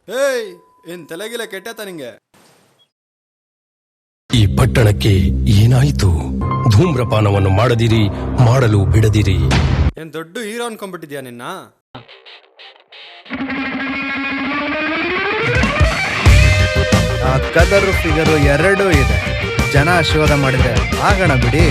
ಏಯ್ ಏನ್ ತಲೆಗಿಲ್ಲ ಕೆಟ್ಟತ ನಿಂಗೆ? ಈ ಪಟ್ಟಣಕ್ಕೆ ಏನಾಯಿತು? ಧೂಮ್ರಪಾನವನ್ನು ಮಾಡದಿರಿ, ಮಾಡಲು ಬಿಡದಿರಿ. ಏನ್ ದೊಡ್ಡ ಹೀರೋ ಅನ್ಕೊಂಡ್ಬಿಟ್ಟಿದ್ಯಾ ನಿನ್ನ? ಆ ಕದರು ಫಿಗರು ಎರಡೂ ಇದೆ. ಜನ ಆಶೀರ್ವಾದ ಮಾಡಿದ್ರೆ ಆಗೋಣ ಬಿಡಿ.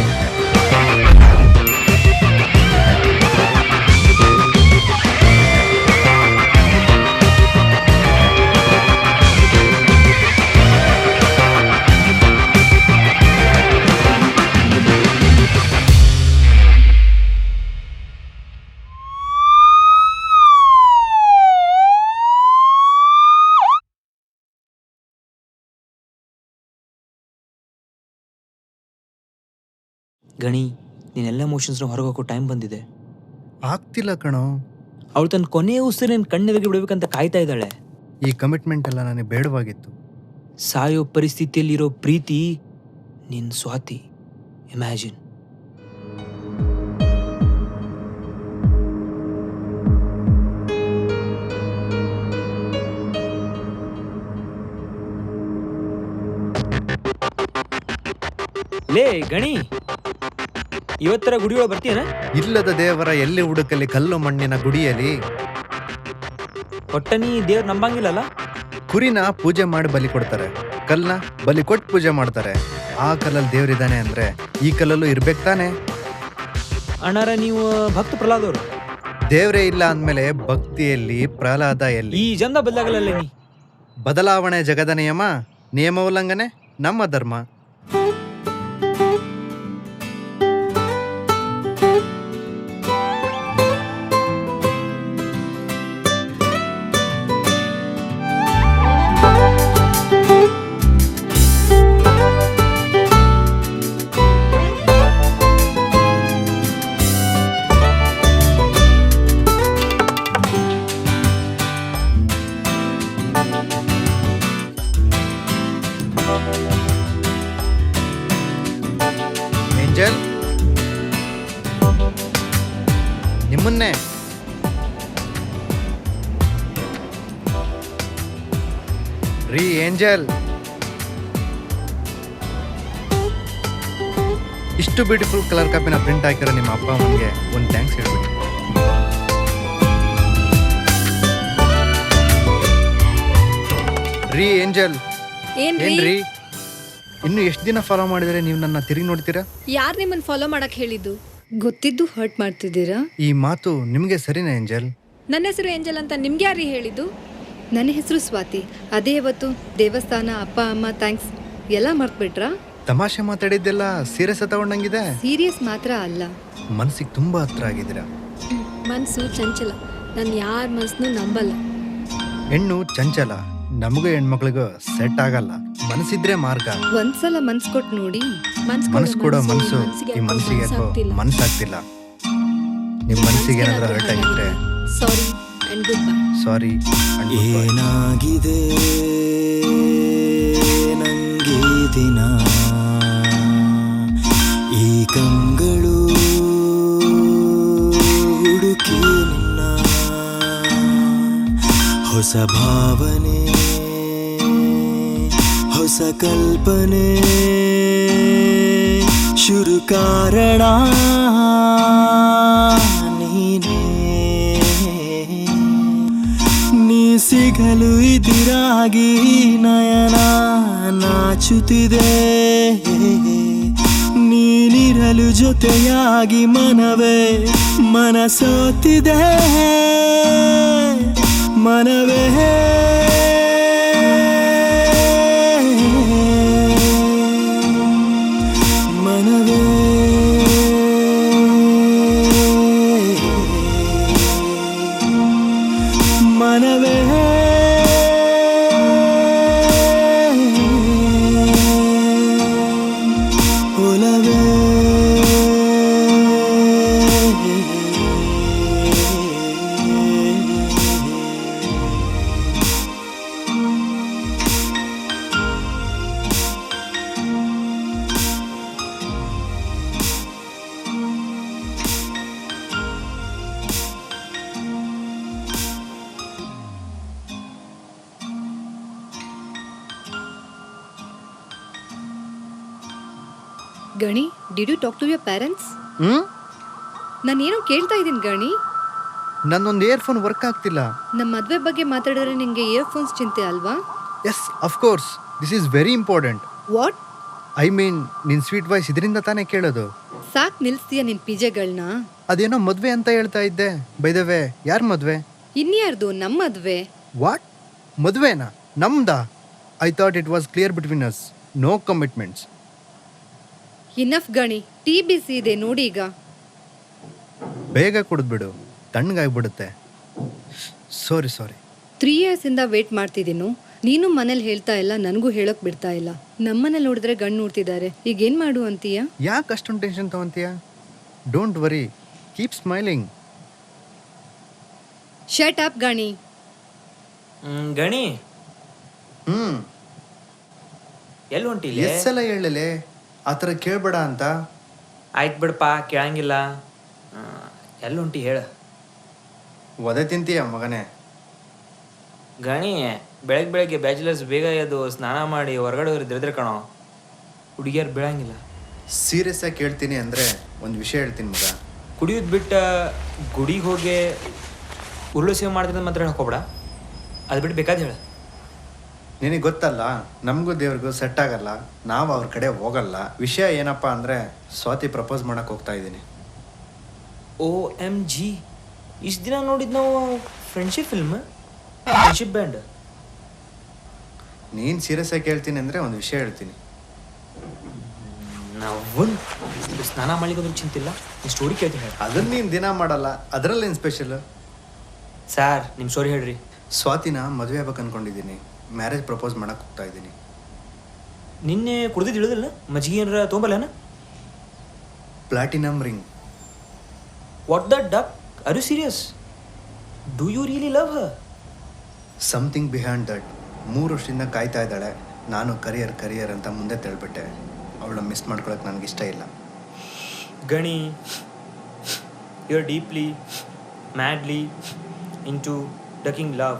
ಗಣಿ, ನೀನೆಲ್ಲ ಎಮೋಷನ್ಸ್ನ ಹೊರಗೋಕ್ಕೋ ಟೈಮ್ ಬಂದಿದೆ. ಆಗ್ತಿಲ್ಲ ಕಣೋ. ಅವಳು ತನ್ನ ಕೊನೆಯ ಉಸಿರು ನಿನ್ನ ಕಣ್ಣೆದುರಿಗೆ ಬಿಡಬೇಕಂತ ಕಾಯ್ತಾ ಇದ್ದಾಳೆ. ಈ ಕಮಿಟ್ಮೆಂಟ್ ಎಲ್ಲ ನನಗೆ ಬೇಡವಾಗಿತ್ತು. ಸಾಯೋ ಪರಿಸ್ಥಿತಿಯಲ್ಲಿರೋ ಪ್ರೀತಿ ನಿನ್ನ ಸ್ವಾತಿ. ಇಮ್ಯಾಜಿನ್. ಲೇ ಗಣಿ, ಇವತ್ತರ ಗುಡಿಯೊಳಗೆ ಬರ್ತೀಯನ? ಇಲ್ಲದ ದೇವರ ಎಲ್ಲಿ ಹುಡುಕಲಿ ಕಲ್ಲು ಮಣ್ಣಿನ ಗುಡಿಯಲ್ಲಿ. ಒಟ್ಟ ನೀ ದೇವ್ರ ನಂಬಂಗಿಲ್ಲಲ್ಲ? ಕುರಿನ ಪೂಜೆ ಮಾಡಿ ಬಲಿ ಕೊಡ್ತಾರೆ, ಕಲ್ಲನ್ನ ಬಲಿ ಕೊಟ್ಟು ಪೂಜೆ ಮಾಡ್ತಾರೆ. ಆ ಕಲ್ಲಲ್ಲಿ ದೇವ್ರಿದ್ದಾನೆ ಅಂದ್ರೆ ಈ ಕಲ್ಲಲ್ಲೂ ಇರ್ಬೇಕು ತಾನೆ? ಅಣ್ಣಾರ, ನೀವು ಭಕ್ತ ಪ್ರಹ್ಲಾದ್ ಅವರು. ದೇವ್ರೇ ಇಲ್ಲ ಅಂದ್ಮೇಲೆ ಭಕ್ತಿಯಲ್ಲಿ ಪ್ರಹ್ಲಾದ ಎಲ್ಲಿ? ಈ ಜನ ಬದಲಾಗಲ್ಲ ನೀ. ಬದಲಾವಣೆ ಜಗದ ನಿಯಮ, ನಿಯಮ ಉಲ್ಲಂಘನೆ ನಮ್ಮ ಧರ್ಮ. ಏಂಜಲ್, ನಿಮ್ಮನ್ನೇ. ರೀ ಏಂಜಲ್, ಇಷ್ಟು ಬ್ಯೂಟಿಫುಲ್ ಕಲರ್ ಕಾಪಿನ ಪ್ರಿಂಟ್ ಹಾಕಿರೋ ನಿಮ್ಮ ಅಪ್ಪ ಅಮ್ಮನಿಗೆ ಒಂದು ಥ್ಯಾಂಕ್ಸ್ ಹೇಳ್ಬಿಡಿ. ರೀ ಏಂಜಲ್, ಏನ್ರಿ ಇನ್ನು ಎಷ್ಟು ದಿನ ಫಾಲೋ ಮಾಡಿದ್ರೆ ನೀವು ನನ್ನ ತಿರುಗಿ ನೋಡ್ತೀರಾ? ಯಾರು ನಿಮ್ಮನ್ನ ಫಾಲೋ ಮಾಡಕ್ ಹೇಳಿದ್ದು? ಗೊತ್ತಿದ್ದು ಹರ್ಟ್ ಮಾಡ್ತಿದ್ದೀರಾ? ಈ ಮಾತು ನಿಮಗೆ ಸರಿನಾ ಏಂಜಲ್? ನನ್ನ ಹೆಸರು ಏಂಜಲ್ ಅಂತ ನಿಮ್ಗೆ ಯಾರು ಹೇಳಿದ್ದು? ನನ್ನ ಹೆಸರು ಸ್ವಾತಿ. ಅದೇ ಇವತ್ತು ದೇವಸ್ಥಾನ, ಅಪ್ಪ ಅಮ್ಮ ಥ್ಯಾಂಕ್ಸ್ ಎಲ್ಲ ಮರ್ತ್ಬಿಟ್ರಾ? ತಮಾಷೆ ಮಾತಾಡಿದ್ದೆಲ್ಲ ಸೀರಿಯಸ್ ತಗೊಂಡಂಗಿದೆ. ಸೀರಿಯಸ್ ಮಾತ್ರ ಅಲ್ಲ, ಮನಸ್ಸಿಗೆ ತುಂಬಾ ಹತ್ರ ಆಗಿದ್ದೀರಾ. ಮನ್ಸು ಚಂಚಲ, ನಾನು ಯಾರ ಮನ್ಸನ್ನು ನಂಬಲ್ಲ. ಹೆಣ್ಣು ಚಂಚಲ, ನಮಗೂ ಹೆಣ್ಮಕ್ಳಿಗೂ ಸೆಟ್ ಆಗಲ್ಲ. ಮನಸ್ಸಿದ್ರೆ ಮಾರ್ಗ. ಒಂದ್ಸಲ ಮನ್ಸ್ ಕೊಟ್ಟು ನೋಡಿ. ಮನಸ್ ಕೊಡೋ ಮನ್ಸು ಈ ಮನಸ್ಸಿಗೆ ಮನ್ಸಾಗ್ತಿಲ್ಲ. ನಿಮ್ ಮನಸ್ಸಿಗೆ ಏನಾದ್ರೂ ಹರ್ಟ್ ಆಗಿದ್ರೆ ಸಾರಿ ಅಂಡ್ ಗುಡ್ ಬೈ. ಸಾರಿ. ಏನಾಗಿದೆ ನಂಗೆ ದಿನ, ಈ ಕಂಗಳು ಹುಡುಕಿ ನಿನ್ನ, ಹೊಸ ಭಾವನೆ ಹೊಸ ಕಲ್ಪನೆ, ಶುರು ಕಾರಣ ನೀನೇ. ನೀ ಸಿಗಲು ಇದಿರಾಗಿ ನಯನ ನಾಚುತ್ತಿದೆ, ನೀನಿರಲು ಜೊತೆಯಾಗಿ ಮನವೇ ಮನಸೋತಿದೆ. ಮನವೇ ಮನವೇ ಮನವೇ ಒಲವೇ Gani, did you talk to your parents? Hmm ನಾನೇನೋ ಕೇಳ್ತಾ ಇದ್ದೀನಿ ಗಣಿ. ನನ್ನೊಂದು ಇಯರ್ಫೋನ್ ವರ್ಕ್ ಆಗ್ತಿಲ್ಲ. ನಮ್ಮ ಮದುವೆ ಬಗ್ಗೆ ಮಾತಾಡಿದ್ರೆ ನಿಮಗೆ ಇಯರ್ಫೋನ್ಸ್ ಚಿಂತೆ ಅಲ್ವಾ? Yes of course, this is very important. What? I mean ನಿನ್ ಸ್ವೀಟ್ ವಾಯ್ಸ್ ಇದರಿಂದ ತಾನೇ ಕೇಳೋದು. ಸಾಕ್ ನಿಲ್ಸ್ತೀಯ ನಿನ್ ಪಿಜೆಗಳನ್ನ? ಅದೇನೋ ಮದ್ವೆ ಅಂತ ಹೇಳ್ತಾ ಇದ್ದೆ. ಬೈ ದ ವೇ, ಯಾರ್ ಮದ್ವೆ? ಇನ್ಯಾರ್ದು? ನಮ್ಮ ಮದುವೆ. ವಾಟ್? ಮದ್ವೆನಾ? ನಮ್ದಾ? I thought it was clear between us. No commitments. Enough Gani, tea ಬಿಸಿ ಇದೆ ನೋಡಿ ಈಗ. ಬೇಗ ಕುಡಿದ್ಬಿಡು, ತಣ್ಣಗಾಗ್ಬಿಡುತ್ತೆ. ಸಾರಿ 3 years ಇಂದ ವೇಟ್ ಮಾಡ್ತಿದ್ದೀನು. ನೀನು ಮನೇಲಿ ಹೇಳ್ತಾ ಇಲ್ಲ, ನನಗೂ ಹೇಳೋಕ್ ಬಿಡ್ತಾ ಇಲ್ಲ. ನಮ್ಮನೇಲಿ ನೋಡಿದ್ರೆ ಗಂಡು ನೋಡ್ತಿದ್ದಾರೆ. ಈಗ ಏನ್ ಮಾಡು ಅಂತೀಯ? ಯಾಕೆ ಅಷ್ಟೊಂದು ಟೆನ್ಷನ್ ತಗೊಂತೀಯ? Don't worry, keep smiling. Shut up Gani. Gani ಹ್ಮ್ ಎಲ್ಲಿ ಹೊಂಟಿಲ್ಲ? ಎಷ್ಟೆಲ್ಲ ಹೇಳಲೆ ಆ ಥರ ಕೇಳಬೇಡ ಅಂತ. ಆಯ್ತು ಬಿಡಪ್ಪ, ಕೇಳಂಗಿಲ್ಲ. ಎಲ್ಲಿ ಹೊಂಟಿ ಹೇಳ. ಒದೆ ತಿಂತೀಯ ಮಗನೇ? ಗಣಿ, ಬೆಳಗ್ಗೆ ಬ್ಯಾಚುಲರ್ಸ್ ಬೇಗ ಎದ್ದು ಸ್ನಾನ ಮಾಡಿ ಹೊರಗಡೆ ಹೋಗಿದ್ರೆ ಕಣೋ, ಹುಡುಗಿಯರು ಬೀಳಂಗಿಲ್ಲ. ಸೀರಿಯಸ್ ಆಗಿ ಕೇಳ್ತೀನಿ ಅಂದರೆ ಒಂದು ವಿಷಯ ಹೇಳ್ತೀನಿ ಮಗ. ಕುಡಿಯೋದು ಬಿಟ್ಟ ಗುಡಿಗೆ ಹೋಗಿ ಉರುಳು ಸೇವೆ ಮಾಡ್ತಿದ್ದ ಮಾತ್ರ ಹಾಕೋಬೇಡ. ಅದು ಬಿಟ್ಟು ಬೇಕಾದ ಹೇಳ. ನಿನಗೆ ಗೊತ್ತಲ್ಲ, ನಮಗೂ ದೇವ್ರಿಗೂ ಸೆಟ್ ಆಗಲ್ಲ, ನಾವು ಅವ್ರ ಕಡೆ ಹೋಗಲ್ಲ. ವಿಷಯ ಏನಪ್ಪ ಅಂದರೆ ಸ್ವಾತಿ ಪ್ರಪೋಸ್ ಮಾಡಕ್ಕೆ ಹೋಗ್ತಾ ಇದ್ದೀನಿ. OMG, ಇಷ್ಟು ದಿನ ನೋಡಿದ್ ನಾವು ಫ್ರೆಂಡ್ಶಿಪ್ ಫಿಲ್ಮ್, ಫ್ರೆಂಡ್ಶಿಪ್ ಬ್ಯಾಂಡ್. ನೀನು ಸೀರಿಯಸ್ ಆಗಿ ಕೇಳ್ತೀನಿ ಅಂದರೆ ಒಂದು ವಿಷಯ ಹೇಳ್ತೀನಿ. ನಾವು ಸ್ನಾನ ಮಾಡ್ಲಿಕ್ಕೆ ಚಿಂತಿಲ್ಲ, ನಿಮ್ಮ ಸ್ಟೋರಿ ಕೇಳ್ತೀನಿ ಹೇಳಿ. ಅದನ್ನು ನೀನು ದಿನ ಮಾಡಲ್ಲ, ಅದರಲ್ಲೇನು ಸ್ಪೆಷಲ್? ಸರ್ ನಿಮ್ಮ ಸ್ಟೋರಿ ಹೇಳ್ರಿ. ಸ್ವಾತಿನ ಮದುವೆ ಆಗ್ಬೇಕು ಅಂದ್ಕೊಂಡಿದ್ದೀನಿ. ಮ್ಯಾರೇಜ್ ಪ್ರಪೋಸ್ ಮಾಡಕ್ಕೆ ಹೋಗ್ತಾ ಇದ್ದೀನಿ. ನಿನ್ನೆ ಕುಡ್ದಿದ್ದು ಇಳಿದಿಲ್ಲ? ಮಜ್ಜಿಗೆ ಏನಾರ ತೊಗೊಂಬಲ್ಲೇನ? Platinum ring. What the duck? Are you serious? Do you really love her? Something behind that. 3 ವರ್ಷದಿಂದ ಕಾಯ್ತಾ ಇದ್ದಾಳೆ. ನಾನು ಕರಿಯರ್ ಅಂತ ಮುಂದೆ ತಳ್ಬಿಟ್ಟೆ. ಅವಳ ಮಿಸ್ ಮಾಡ್ಕೊಳಕ್ಕೆ ನನಗಿಷ್ಟ ಇಲ್ಲ. Gani, you are deeply madly into ducking love.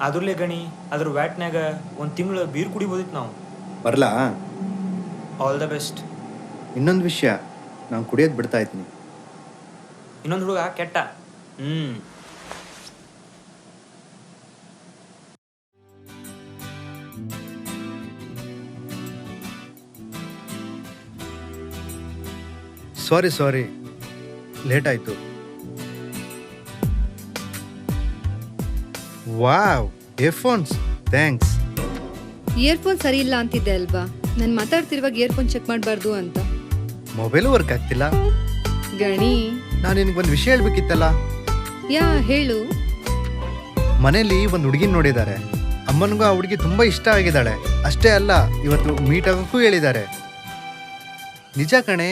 ಅದ್ರಲ್ಲೇ ಗಣಿ, ಅದ್ರ ವ್ಯಾಟ್ನಾಗ 1 ತಿಂಗಳು ಬೀರ್ ಕುಡಿಬೋದಿತ್ತು ನಾವು. ಬರಲಾ? All the best. ಇನ್ನೊಂದು ವಿಷಯ, ನಾನು ಕುಡಿಯೋದು ಬಿಡ್ತಾ ಇದ್ದೀನಿ. ಇನ್ನೊಂದು ಹುಡುಗ ಕೆಟ್ಟ. ಸಾರಿ ಲೇಟ್ ಆಯಿತು. Wow, earphones, thanks. ಇಯರ್ಫೋನ್ ಸರಿ ಇಲ್ಲ ಅಂತಿದ್ದೆ ಅಲ್ವಾ? ನಾನು ಮಾತಾಡ್ತಿರುವಾಗ ಇಯರ್ಫೋನ್ ಚೆಕ್ ಮಾಡಬಾರ್ದು ಅಂತ. ಮೊಬೈಲು ವರ್ಕ್ ಆಗ್ತಿಲ್ಲ. ಗಣಿ, ನಾನು ನಿನಗೊಂದು ವಿಷಯ ಹೇಳ್ಬೇಕಿತ್ತಲ್ಲ. ಯಾ ಹೇಳು. ಮನೇಲಿ ಒಂದು ಹುಡುಗಿನ ನೋಡಿದ್ದಾರೆ. ಅಮ್ಮನಿಗೂ ಆ ಹುಡುಗಿ ತುಂಬ ಇಷ್ಟ ಆಗಿದ್ದಾಳೆ. ಅಷ್ಟೇ ಅಲ್ಲ, ಇವತ್ತು ಮೀಟ್ ಆಗೋಕ್ಕೂ ಹೇಳಿದ್ದಾರೆ. ನಿಜ ಕಣೆ,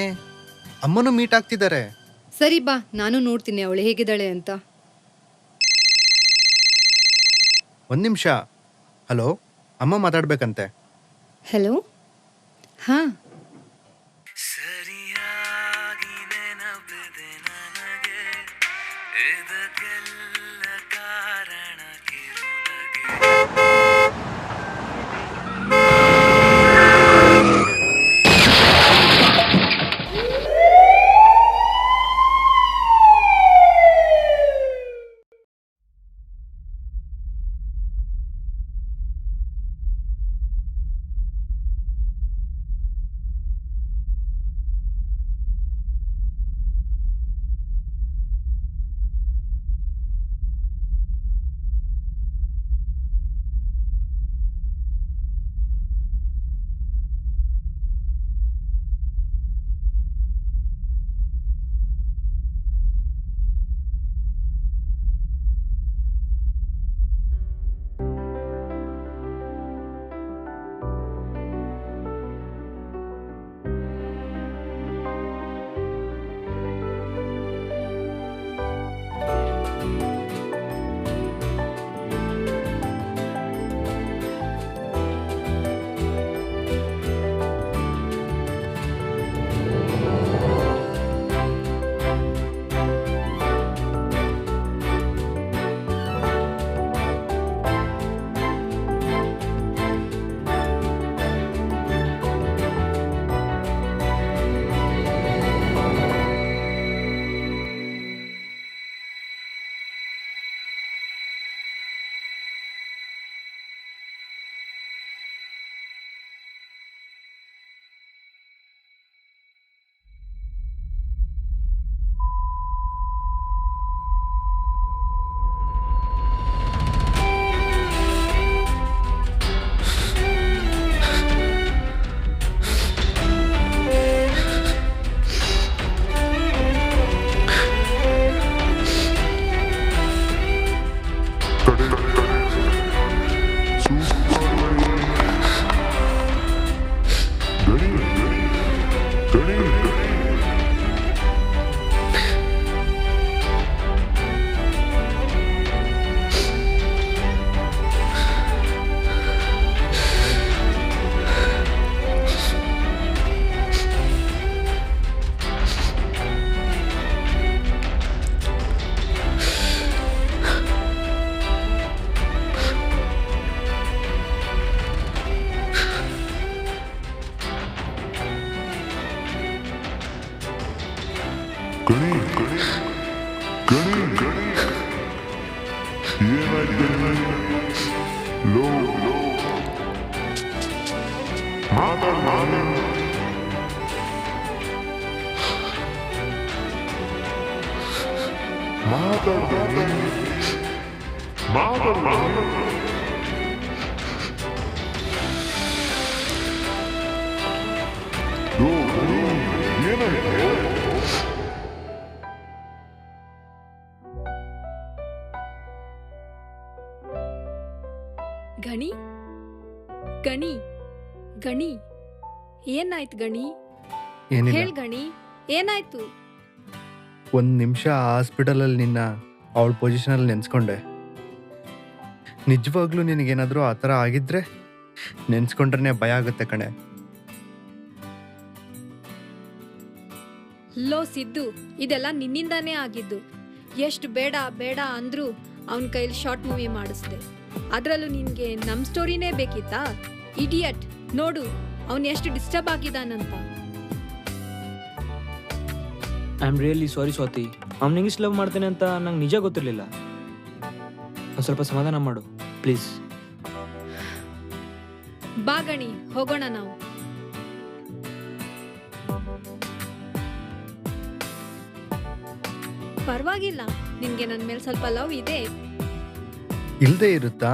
ಅಮ್ಮನೂ ಮೀಟ್ ಆಗ್ತಿದ್ದಾರೆ. ಸರಿ ಬಾ, ನಾನು ನೋಡ್ತೀನಿ ಅವಳು ಹೇಗಿದ್ದಾಳೆ ಅಂತ. 1 ನಿಮಿಷ. ಹಲೋ, ಅಮ್ಮ ಮಾತಾಡ್ಬೇಕಂತೆ. ಹಲೋ. ಹಾಂ, ಗಣಿ ಗಣಿ ಗಣಿ ಏನಾಯ್ತು ಗಣಿ? ಏನಿಲ್ಲ. ಹೇಳ್ ಗಣಿ, ಏನಾಯ್ತು? ಒಂದು ನಿಮಿಷ ಹಾಸ್ಪಿಟಲಲ್ಲಿ ನಿನ್ನ ಅವಳ ಪೊಸಿಷನಲ್ಲಿ ನೆನೆಸ್ಕೊಂಡೆ. ನಿಜವಾಗ್ಲೂ ನಿನಗೇನಾದರೂ ಆ ಥರ ಆಗಿದ್ರೆ ನೆನೆಸ್ಕೊಂಡ್ರೆ ಭಯ ಆಗುತ್ತೆ ಕಣೆ. ಲೋ ಸಿದ್ದು, ಇದೆಲ್ಲ ನಿನ್ನಿಂದಾನೇ ಆಗಿದ್ದು. ಎಷ್ಟು ಬೇಡ ಬೇಡ ಅಂದ್ರೂ ಅವನ ಕೈಲಿ ಶಾರ್ಟ್ ಮೂವಿ ಮಾಡಿಸ್ದೆ. ಅದರಲ್ಲೂ ನಿನ್ಗೆ ನಮ್ಮ ಸ್ಟೋರಿನೇ ಬೇಕಿತ್ತಾ? ಇಡಿಯಟ್, ನೋಡು ಅವನು ಎಷ್ಟು ಡಿಸ್ಟರ್ಬ್ ಆಗಿದ್ದಾನಂತ. I am really sorry Swathi. ಅವ್ನಿಗೆ ಇಷ್ಟು ಲವ್ ಮಾಡ್ತೇನೆ ಅಂತ ನಂಗೆ ನಿಜ ಗೊತ್ತಿರಲಿಲ್ಲ. ಒಂದು ಸ್ವಲ್ಪ ಸಮಾಧಾನ ಮಾಡು ಪ್ಲೀಸ್. ಬಾ ಗಣಿ, ಹೋಗೋಣ ನಾವು. ಪರವಾಗಿಲ್ಲ, ನಿನ್ಗೆ ನನ್ನ ಮೇಲೆ ಸ್ವಲ್ಪ ಲವ್ ಇದೆ. ಇಲ್ಲದೆ ಇರುತ್ತಾ?